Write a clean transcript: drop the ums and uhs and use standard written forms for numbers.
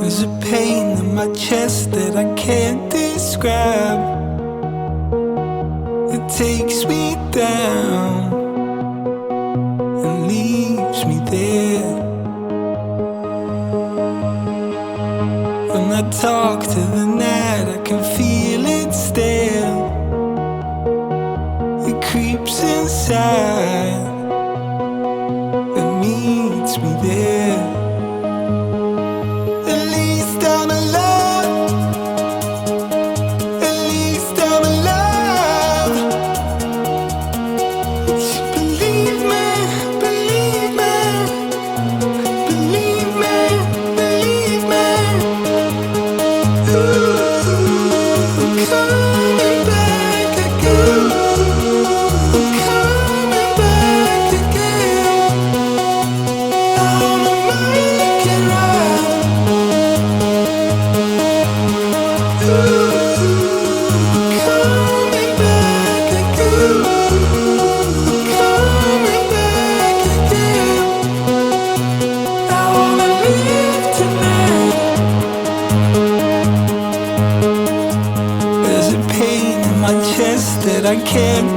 There's a pain in my chest that I can't describe. It takes me down and leaves me there. When I talk to the night, I can feel it still. It creeps inside and meets me there. At least I'm alive. At least I'm alive. Believe me, believe me, believe me, believe me. Ooh, I'm coming back again. I'm coming back again. I wanna make it right. Ooh, I'm coming back again. I'm coming back again. I wanna live tonight. There's a pain in my chest that I can't